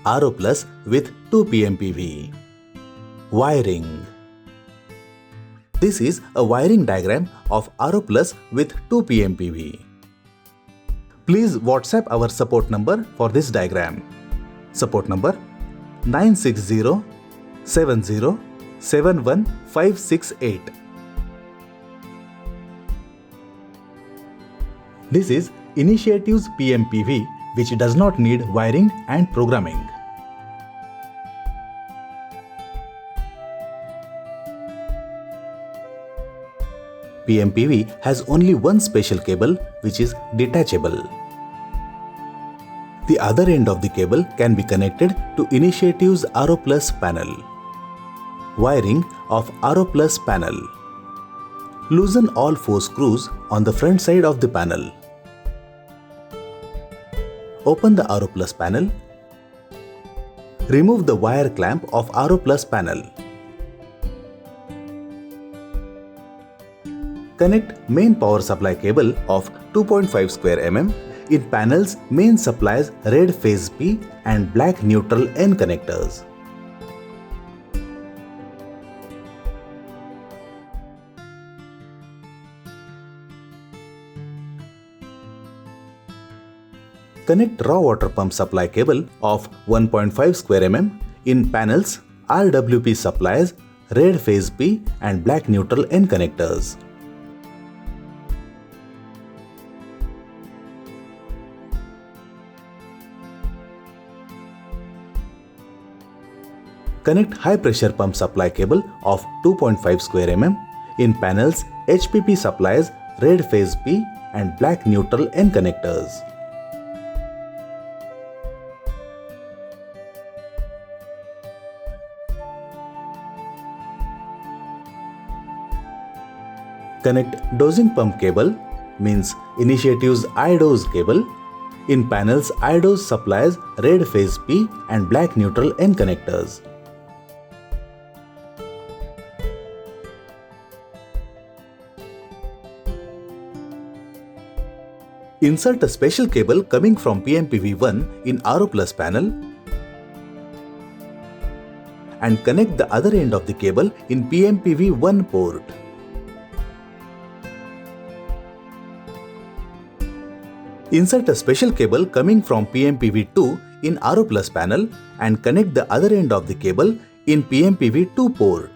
RO plus with 2 PMPV. Wiring. This is a wiring diagram of RO plus with 2 PMPV. Please WhatsApp our support number for this diagram. Support number 960 70 71568. This is Initiative's PMPV, which does not need wiring and programming. PMPV has only one special cable, which is detachable. The other end of the cable can be connected to Initiative's RO plus panel. Wiring of RO plus panel. Loosen all 4 screws on the front side of the panel. Open the RO plus panel. Remove the wire clamp of RO plus panel. Connect main power supply cable of 2.5 square mm in panel's main supply's red phase P and black neutral N connectors. Connect raw water pump supply cable of 1.5 square mm in panel's RWP supplies red phase P and black neutral N connectors. Connect high pressure pump supply cable of 2.5 square mm in panel's HPP supplies red phase P and black neutral N connectors. Connect dosing pump cable, means Initiative's iDose cable, in panel's iDose supplies red phase P and black neutral N connectors. Insert a special cable coming from PMPV1 in RO plus panel and connect the other end of the cable in PMPV1 port. Insert a special cable coming from PMPV2 in RO plus panel and connect the other end of the cable in PMPV2 port.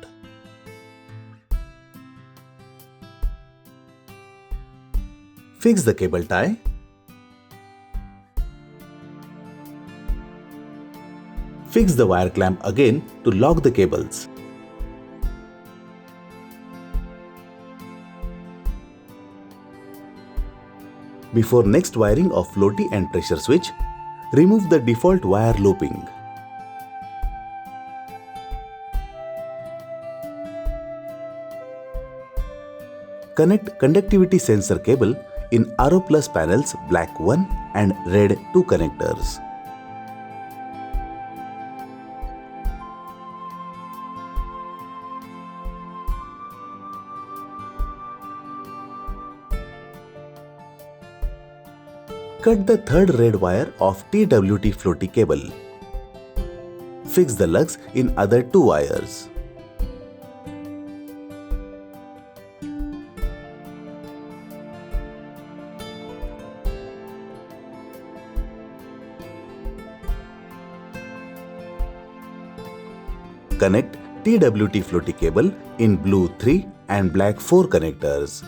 Fix the cable tie. Fix the wire clamp again to lock the cables. Before next wiring of floaty and pressure switch, remove the default wire looping. Connect conductivity sensor cable in RO plus panel's black 1 and red 2 connectors. Cut the third red wire of TWT floaty cable. Fix the lugs in other 2 wires. Connect TWT floaty cable in blue 3 and black 4 connectors.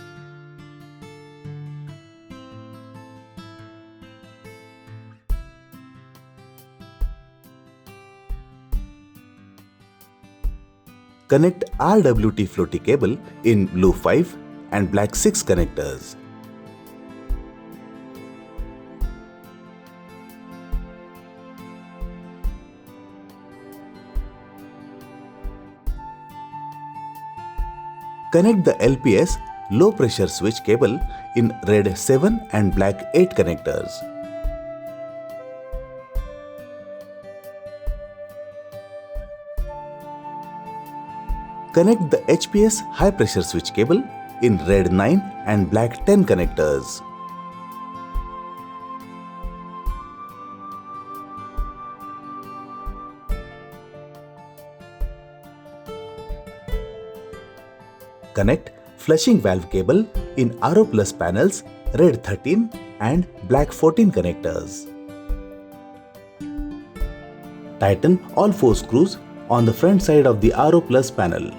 Connect RWT floaty cable in blue 5 and black 6 connectors. Connect the LPS low pressure switch cable in red 7 and black 8 connectors. Connect the HPS high pressure switch cable in red 9 and black 10 connectors. Connect flushing valve cable in RO Plus panels red 13 and black 14 connectors. Tighten all 4 screws on the front side of the RO Plus panel.